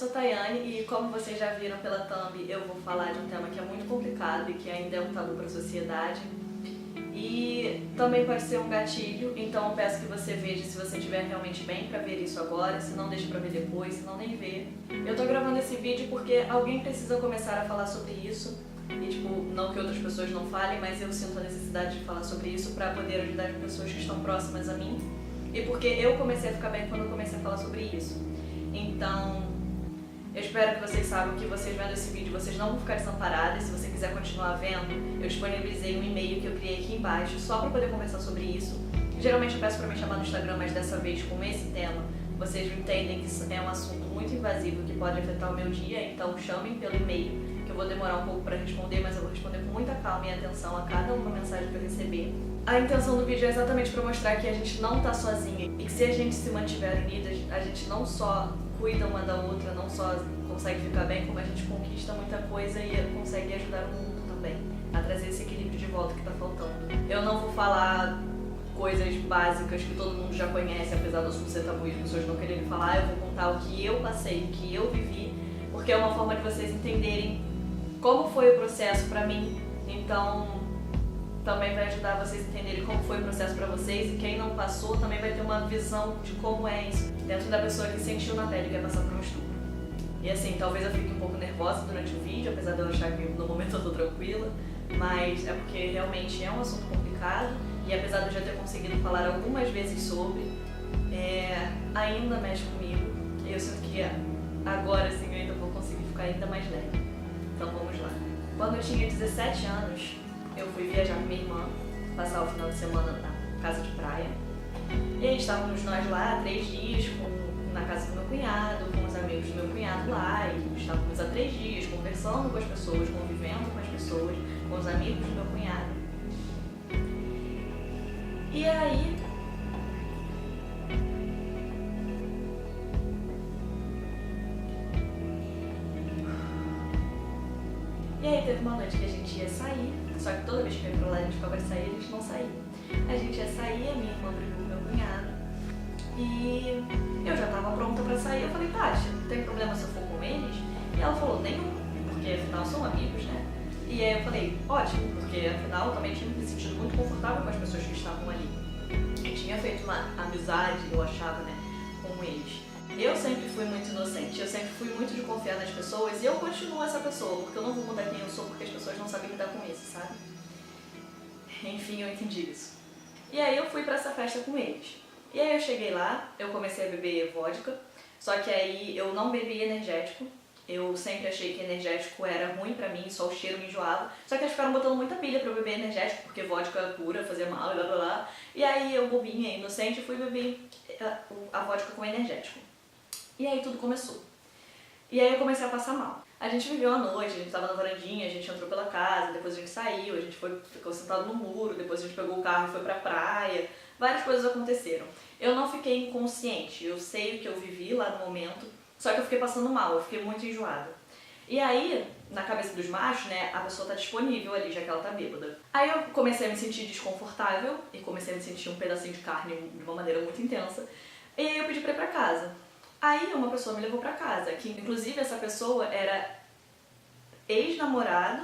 sou Tayane e, como vocês já viram pela thumb, eu vou falar de um tema que é muito complicado e que ainda é um tabu para a sociedade. E também pode ser um gatilho, então eu peço que você veja se você estiver realmente bem para ver isso agora, se não deixa para ver depois, se não nem vê. Eu tô gravando esse vídeo porque alguém precisa começar a falar sobre isso. E tipo, não que outras pessoas não falem, mas eu sinto a necessidade de falar sobre isso para poder ajudar as pessoas que estão próximas a mim. E porque eu comecei a ficar bem quando eu comecei a falar sobre isso. Então, eu espero que vocês saibam que vocês vendo esse vídeo, vocês não vão ficar desamparadas. Se você quiser continuar vendo, eu disponibilizei um e-mail que eu criei aqui embaixo só para poder conversar sobre isso. Geralmente eu peço para me chamar no Instagram, mas dessa vez com esse tema, vocês entendem que é um assunto muito invasivo que pode afetar o meu dia, então chamem pelo e-mail, que eu vou demorar um pouco para responder, mas eu vou responder com muita calma e atenção a cada uma mensagem que eu receber. A intenção do vídeo é exatamente para mostrar que a gente não tá sozinha e que se a gente se mantiver unidas, a gente não só cuida uma da outra, não só consegue ficar bem, como a gente conquista muita coisa e consegue ajudar o mundo também a trazer esse equilíbrio de volta que tá faltando. Eu não vou falar coisas básicas que todo mundo já conhece, apesar do assunto ser tabu e as pessoas não quererem falar. Eu vou contar o que eu passei, o que eu vivi, porque é uma forma de vocês entenderem como foi o processo pra mim. Então, também vai ajudar vocês a entenderem como foi o processo pra vocês, e quem não passou também vai ter uma visão de como é isso dentro da pessoa que sentiu na pele que é passar por um estupro. E assim, talvez eu fique um pouco nervosa durante o vídeo, apesar de eu achar que no momento eu tô tranquila, mas é porque realmente é um assunto complicado e apesar de eu já ter conseguido falar algumas vezes sobre, ainda mexe comigo. E eu sinto que agora sim eu ainda vou conseguir ficar ainda mais leve. Então vamos lá. Quando eu tinha 17 anos, eu fui viajar com minha irmã, passar o final de semana na casa de praia. E aí estávamos nós lá 3 dias na casa do meu cunhado, com os amigos do meu cunhado lá, e estávamos há 3 dias conversando com as pessoas, convivendo com as pessoas, com os amigos do meu cunhado. E aí teve uma noite que a gente ia sair, só que toda vez que eu ia pra lá a gente ficava de sair, a gente não saía. A gente ia sair, a minha irmã brigou com meu cunhado, e eu já tava pronta pra sair. Eu falei, Tati, não tem problema se eu for com eles? E ela falou, nenhum, porque afinal são amigos, né? E aí eu falei, ótimo, porque afinal eu também tinha me sentido muito confortável com as pessoas que estavam ali. Eu tinha feito uma amizade, eu achava, né, com eles. Eu sempre fui muito inocente, eu sempre fui muito de confiar nas pessoas e eu continuo essa pessoa, porque eu não vou mudar quem eu sou porque as pessoas não sabem lidar com isso, sabe? Enfim, eu entendi isso. E aí eu fui pra essa festa com eles. E aí eu cheguei lá, eu comecei a beber vodka, só que aí eu não bebi energético. Eu sempre achei que energético era ruim pra mim, só o cheiro me enjoava. Só que eles ficaram botando muita pilha pra eu beber energético, porque vodka pura fazia mal, blá blá blá. E aí eu, bobinha, inocente, fui beber a vodka com energético. E aí tudo começou. E aí eu comecei a passar mal. A gente viveu a noite, a gente tava na varandinha, a gente entrou pela casa, depois a gente saiu, a gente ficou sentado no muro, depois a gente pegou o carro e foi pra praia. Várias coisas aconteceram. Eu não fiquei inconsciente, eu sei o que eu vivi lá no momento, só que eu fiquei passando mal, eu fiquei muito enjoada. E aí, na cabeça dos machos, né, a pessoa tá disponível ali, já que ela tá bêbada. Aí eu comecei a me sentir desconfortável e comecei a me sentir um pedacinho de carne de uma maneira muito intensa. E aí eu pedi pra ir pra casa. Aí uma pessoa me levou pra casa, que inclusive essa pessoa era ex-namorado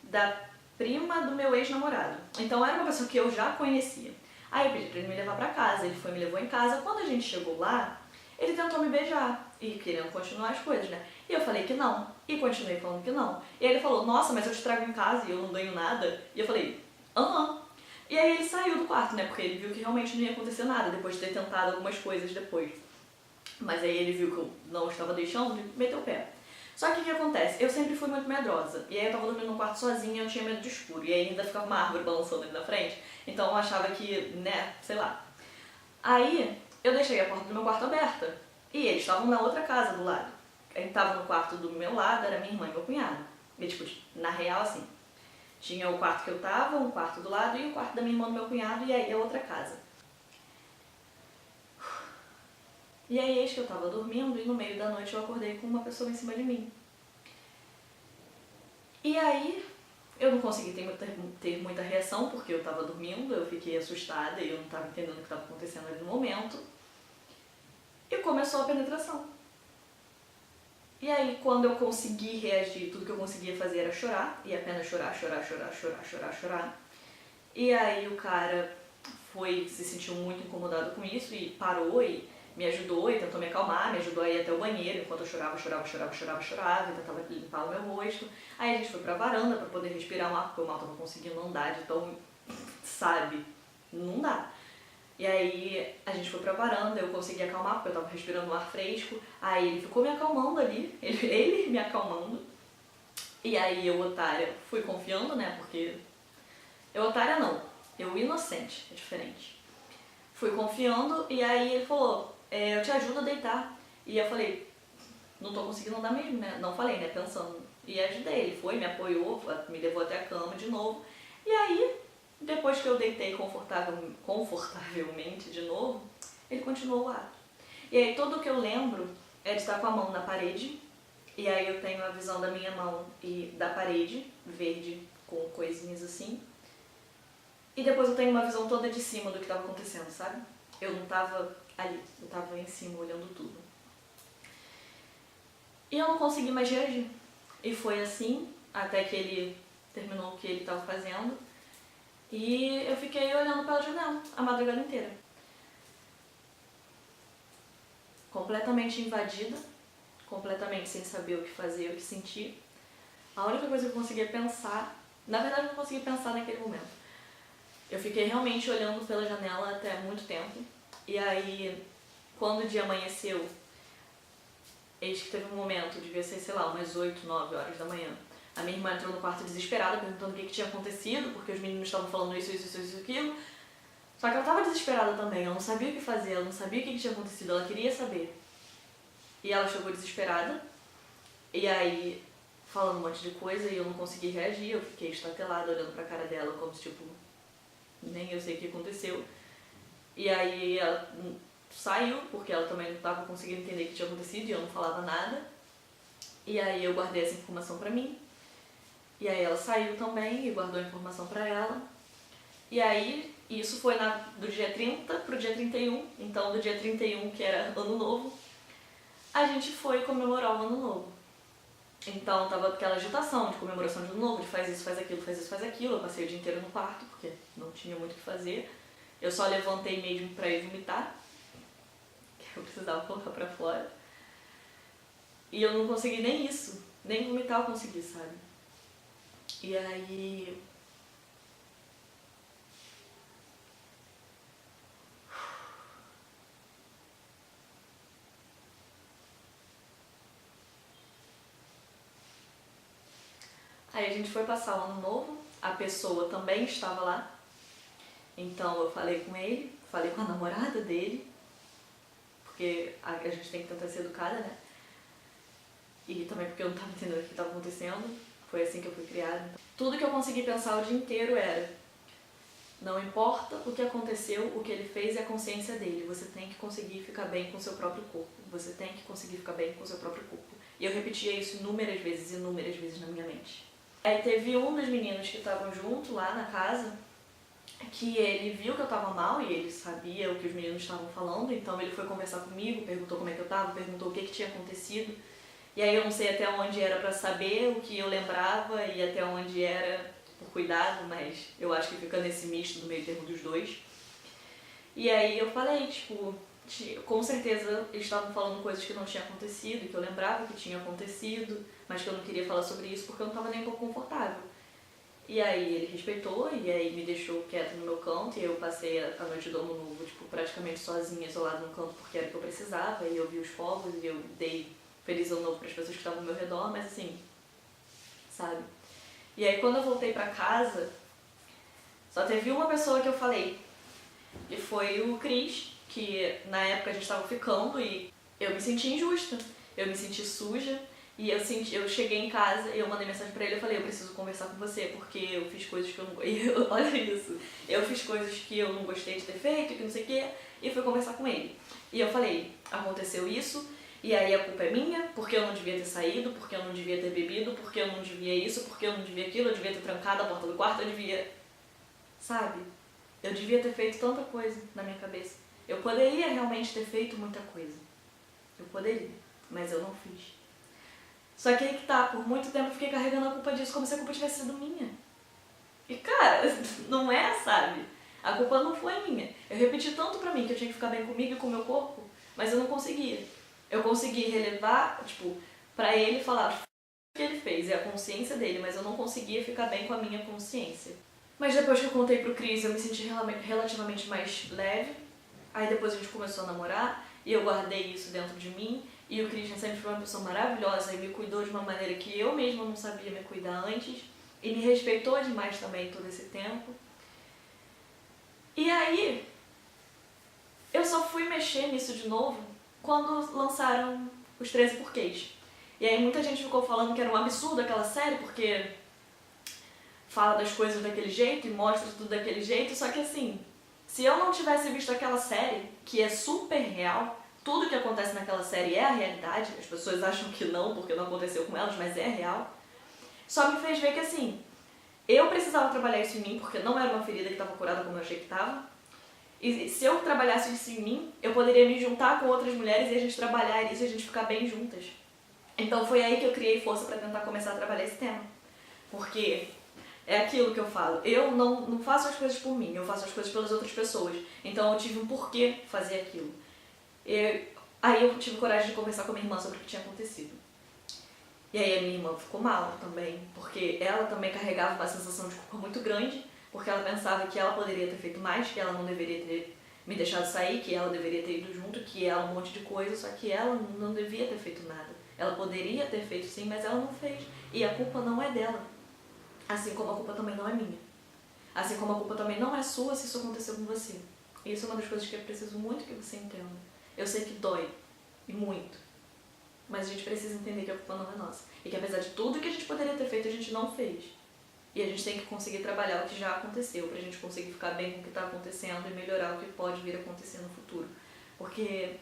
da prima do meu ex-namorado. Então era uma pessoa que eu já conhecia. Aí eu pedi pra ele me levar pra casa, ele foi e me levou em casa. Quando a gente chegou lá, ele tentou me beijar e querendo continuar as coisas, né? E eu falei que não, e continuei falando que não. E aí ele falou, nossa, mas eu te trago em casa e eu não ganho nada. E eu falei, aham. E aí ele saiu do quarto, né? Porque ele viu que realmente não ia acontecer nada, depois de ter tentado algumas coisas depois. Mas aí ele viu que eu não estava deixando e meteu o pé. Só que o que acontece? Eu sempre fui muito medrosa. E aí eu tava dormindo no quarto sozinha e eu tinha medo de escuro. E aí ainda ficava uma árvore balançando ali na frente. Então eu achava que, né, sei lá. Aí eu deixei a porta do meu quarto aberta. E eles estavam na outra casa do lado. Quem tava no quarto do meu lado era minha irmã e meu cunhado. E tipo, na real assim, tinha o quarto que eu tava, um quarto do lado e o quarto da minha irmã e do meu cunhado e aí a outra casa. E aí eis que eu tava dormindo e no meio da noite eu acordei com uma pessoa em cima de mim. E aí eu não consegui ter muita reação porque eu tava dormindo, eu fiquei assustada e eu não tava entendendo o que tava acontecendo ali no momento. E começou a penetração. E aí, quando eu consegui reagir, tudo que eu conseguia fazer era chorar, e apenas chorar, chorar, chorar, chorar, chorar, chorar. E aí o cara se sentiu muito incomodado com isso e parou e me ajudou e tentou me acalmar, me ajudou a ir até o banheiro, enquanto eu chorava, e tentava limpar o meu rosto. Aí a gente foi pra varanda pra poder respirar um ar, porque eu mal tava conseguindo andar de tão, sabe, não dá. E aí a gente foi pra varanda, eu consegui acalmar, porque eu tava respirando um ar fresco. Aí ele ficou me acalmando ali, ele me acalmando. E aí eu, otária, fui confiando, né, porque... Eu, otária não, eu inocente, é diferente. Fui confiando e aí ele falou, eu te ajudo a deitar. E eu falei, não tô conseguindo andar mesmo, né? Não falei, né? Pensando. E ajudei, ele foi, me apoiou, me levou até a cama de novo. E aí, depois que eu deitei confortavelmente de novo, ele continuou o ato. E aí tudo o que eu lembro é de estar com a mão na parede. E aí eu tenho a visão da minha mão e da parede, verde, com coisinhas assim. E depois eu tenho uma visão toda de cima do que estava acontecendo, sabe? Eu não estava ali, eu estava em cima olhando tudo. E eu não consegui mais reagir. E foi assim, até que ele terminou o que ele estava fazendo. E eu fiquei olhando pela janela a madrugada inteira. Completamente invadida, completamente sem saber o que fazer, o que sentir. A única coisa que eu conseguia pensar, na verdade eu não conseguia pensar naquele momento. Eu fiquei realmente olhando pela janela até muito tempo. E aí, quando o dia amanheceu, eis que teve um momento, devia ser, sei lá, umas 8, 9 horas da manhã. A minha irmã entrou no quarto desesperada, perguntando o que tinha acontecido, porque os meninos estavam falando isso, aquilo. Só que ela estava desesperada também, ela não sabia o que fazer, ela não sabia o que tinha acontecido, ela queria saber. E ela chegou desesperada, e aí, falando um monte de coisa, e eu não consegui reagir, eu fiquei estatelada, olhando pra cara dela, como se, tipo, nem eu sei o que aconteceu. E aí ela saiu, porque ela também não estava conseguindo entender o que tinha acontecido e eu não falava nada. E aí eu guardei essa informação pra mim. E aí ela saiu também e guardou a informação pra ela. E aí isso foi do dia 30 pro dia 31. Então do dia 31, que era ano novo, a gente foi comemorar o ano novo. Então tava aquela agitação de comemoração de ano novo, de faz isso, faz aquilo, faz isso, faz aquilo. Eu passei o dia inteiro no quarto, porque não tinha muito o que fazer. Eu só levantei mesmo pra ir vomitar, que eu precisava colocar pra fora. E eu não consegui nem isso, nem vomitar eu consegui, sabe? E aí... Aí a gente foi passar o ano novo, a pessoa também estava lá. Então eu falei com ele, falei com a namorada dele, porque a gente tem que tentar ser educada, né? E também porque eu não estava entendendo o que estava acontecendo, foi assim que eu fui criada. Então, tudo que eu consegui pensar o dia inteiro era: não importa o que aconteceu, o que ele fez é a consciência dele, você tem que conseguir ficar bem com o seu próprio corpo, você tem que conseguir ficar bem com o seu próprio corpo. E eu repetia isso inúmeras vezes na minha mente. Aí teve um dos meninos que estavam junto lá na casa, que ele viu que eu tava mal e ele sabia o que os meninos estavam falando, então ele foi conversar comigo, perguntou como é que eu tava, perguntou o que tinha acontecido. E aí eu não sei até onde era pra saber o que eu lembrava e até onde era por cuidado, mas eu acho que fica nesse misto do meio termo dos dois. E aí eu falei, tipo, com certeza eles estavam falando coisas que não tinham acontecido, que eu lembrava que tinha acontecido, mas que eu não queria falar sobre isso porque eu não estava nem um pouco confortável. E aí ele respeitou e aí me deixou quieta no meu canto e eu passei a noite do ano novo, tipo, praticamente sozinha, isolada no canto porque era o que eu precisava, e eu vi os fogos e eu dei feliz ano novo para as pessoas que estavam ao meu redor, mas assim, sabe? E aí quando eu voltei pra casa, só teve uma pessoa que eu falei, e foi o Cris, que na época a gente estava ficando e eu me senti injusta, eu me senti suja. E eu cheguei em casa e eu mandei mensagem pra ele, eu falei, eu preciso conversar com você, porque eu fiz coisas que eu não... olha isso, eu fiz coisas que eu não gostei de ter feito, que não sei o quê, e fui conversar com ele. E eu falei, aconteceu isso, e aí a culpa é minha, porque eu não devia ter saído, porque eu não devia ter bebido, porque eu não devia isso, porque eu não devia aquilo, eu devia ter trancado a porta do quarto, eu devia... Sabe? Eu devia ter feito tanta coisa na minha cabeça. Eu poderia realmente ter feito muita coisa. Eu poderia, mas eu não fiz. Só que aí que tá, por muito tempo eu fiquei carregando a culpa disso como se a culpa tivesse sido minha. E cara, não é, sabe? A culpa não foi minha. Eu repeti tanto pra mim que eu tinha que ficar bem comigo e com o meu corpo, mas eu não conseguia. Eu consegui relevar, tipo, pra ele falar o que ele fez, é a consciência dele, mas eu não conseguia ficar bem com a minha consciência. Mas depois que eu contei pro Cris, eu me senti relativamente mais leve. Aí depois a gente começou a namorar e eu guardei isso dentro de mim. E o Christian sempre foi uma pessoa maravilhosa e me cuidou de uma maneira que eu mesma não sabia me cuidar antes. E me respeitou demais também todo esse tempo. E aí, eu só fui mexer nisso de novo quando lançaram os 13 Porquês. E aí muita gente ficou falando que era um absurdo aquela série, porque fala das coisas daquele jeito e mostra tudo daquele jeito, só que assim, se eu não tivesse visto aquela série, que é super real, tudo que acontece naquela série é a realidade, as pessoas acham que não, porque não aconteceu com elas, mas é real, só me fez ver que assim, eu precisava trabalhar isso em mim, porque não era uma ferida que estava curada como eu achei que estava, e se eu trabalhasse isso em mim, eu poderia me juntar com outras mulheres e a gente trabalhar isso e a gente ficar bem juntas. Então foi aí que eu criei força para tentar começar a trabalhar esse tema, porque é aquilo que eu falo, eu não faço as coisas por mim, eu faço as coisas pelas outras pessoas. Então eu tive um porquê fazer aquilo. Aí eu tive coragem de conversar com a minha irmã sobre o que tinha acontecido. E aí a minha irmã ficou mal também, porque ela também carregava uma sensação de culpa muito grande, porque ela pensava que ela poderia ter feito mais, que ela não deveria ter me deixado sair, que ela deveria ter ido junto, que ela um monte de coisa, só que ela não devia ter feito nada. Ela poderia ter feito sim, mas ela não fez. E a culpa não é dela. Assim como a culpa também não é minha. Assim como a culpa também não é sua se isso aconteceu com você. E isso é uma das coisas que eu preciso muito que você entenda. Eu sei que dói, e muito. Mas a gente precisa entender que a culpa não é nossa. E que apesar de tudo que a gente poderia ter feito, a gente não fez. E a gente tem que conseguir trabalhar o que já aconteceu, pra gente conseguir ficar bem com o que tá acontecendo e melhorar o que pode vir a acontecer no futuro. Porque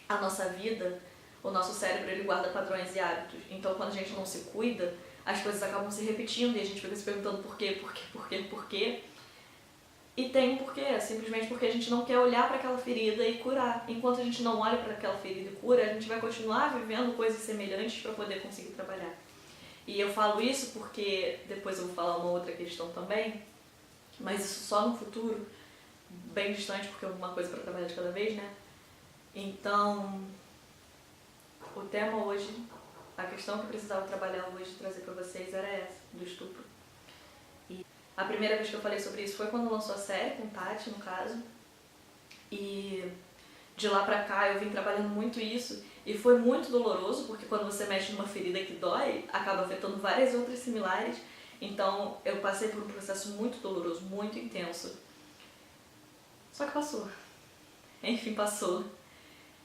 a nossa vida, o nosso cérebro, ele guarda padrões e hábitos. Então quando a gente não se cuida, as coisas acabam se repetindo e a gente fica se perguntando por quê, por quê, por quê, por quê. E tem um porquê, simplesmente porque a gente não quer olhar para aquela ferida e curar. Enquanto a gente não olha para aquela ferida e cura, a gente vai continuar vivendo coisas semelhantes para poder conseguir trabalhar. E eu falo isso porque depois eu vou falar uma outra questão também, mas isso só no futuro, bem distante, porque é uma coisa para trabalhar de cada vez, né? Então, o tema hoje, a questão que eu precisava trabalhar hoje e trazer para vocês era essa, do estupro. E a primeira vez que eu falei sobre isso foi quando lançou a série, com Tati, no caso. E de lá pra cá eu vim trabalhando muito isso e foi muito doloroso, porque quando você mexe numa ferida que dói, acaba afetando várias outras similares. Então eu passei por um processo muito doloroso, muito intenso. Só que passou. Enfim, passou.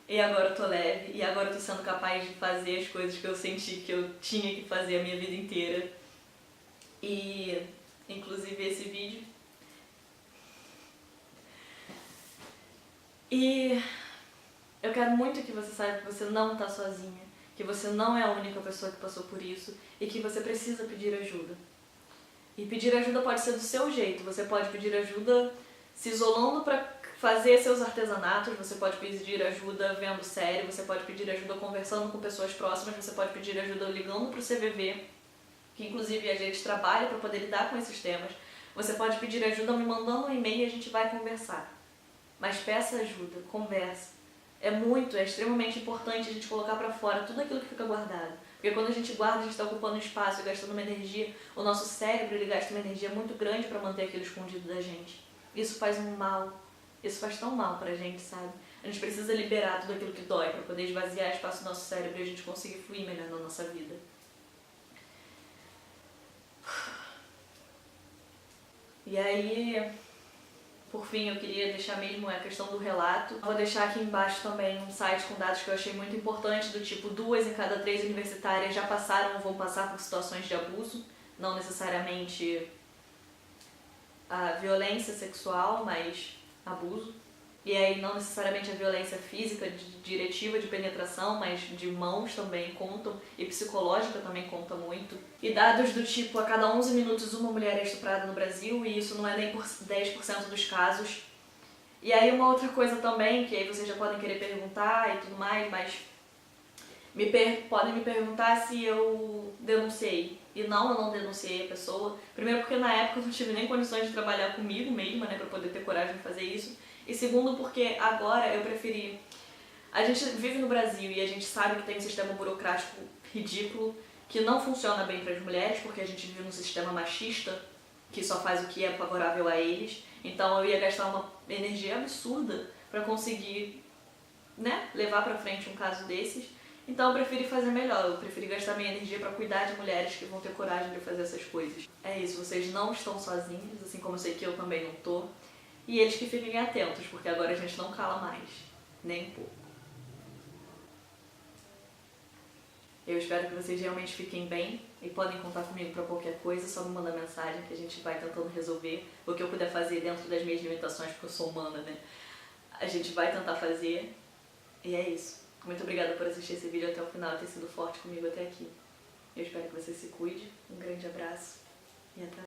E agora eu tô leve, e agora eu tô sendo capaz de fazer as coisas que eu senti que eu tinha que fazer a minha vida inteira. E, inclusive, esse vídeo. E eu quero muito que você saiba que você não tá sozinha, que você não é a única pessoa que passou por isso e que você precisa pedir ajuda. E pedir ajuda pode ser do seu jeito, você pode pedir ajuda se isolando pra fazer seus artesanatos, você pode pedir ajuda vendo série, você pode pedir ajuda conversando com pessoas próximas, você pode pedir ajuda ligando pro CVV, que inclusive a gente trabalha para poder lidar com esses temas. Você pode pedir ajuda me mandando um e-mail e a gente vai conversar. Mas peça ajuda, conversa. É extremamente importante a gente colocar pra fora tudo aquilo que fica guardado. Porque quando a gente guarda, a gente está ocupando espaço e gastando uma energia. O nosso cérebro, ele gasta uma energia muito grande para manter aquilo escondido da gente. Isso faz um mal. Isso faz tão mal pra gente, sabe? A gente precisa liberar tudo aquilo que dói pra poder esvaziar espaço do nosso cérebro e a gente conseguir fluir melhor na nossa vida. E aí, por fim, eu queria deixar mesmo a questão do relato. Vou deixar aqui embaixo também um site com dados que eu achei muito importantes, do tipo 2 em cada 3 universitárias já passaram ou vão passar por situações de abuso, não necessariamente a violência sexual, mas abuso. E aí não necessariamente a violência física, diretiva de penetração, mas de mãos também contam, e psicológica também conta muito. E dados do tipo, a cada 11 minutos uma mulher é estuprada no Brasil, e isso não é nem por 10% dos casos. E aí uma outra coisa também, que aí vocês já podem querer perguntar e tudo mais, mas Podem me perguntar se eu denunciei. E não, eu não denunciei a pessoa. Primeiro porque na época eu não tive nem condições de trabalhar comigo mesma, né, pra poder ter coragem de fazer isso. E segundo porque agora eu preferi... A gente vive no Brasil e a gente sabe que tem um sistema burocrático ridículo que não funciona bem para as mulheres, porque a gente vive num sistema machista que só faz o que é favorável a eles. Então eu ia gastar uma energia absurda para conseguir, né, levar para frente um caso desses. Então eu preferi fazer melhor, eu preferi gastar minha energia para cuidar de mulheres que vão ter coragem de fazer essas coisas. É isso, vocês não estão sozinhos, assim como eu sei que eu também não tô. E eles que fiquem atentos, porque agora a gente não cala mais, nem um pouco. Eu espero que vocês realmente fiquem bem e podem contar comigo para qualquer coisa, só me manda mensagem que a gente vai tentando resolver o que eu puder fazer dentro das minhas limitações, porque eu sou humana, né? A gente vai tentar fazer e é isso. Muito obrigada por assistir esse vídeo até o final e ter sido forte comigo até aqui. Eu espero que você se cuide. Um grande abraço e até mais.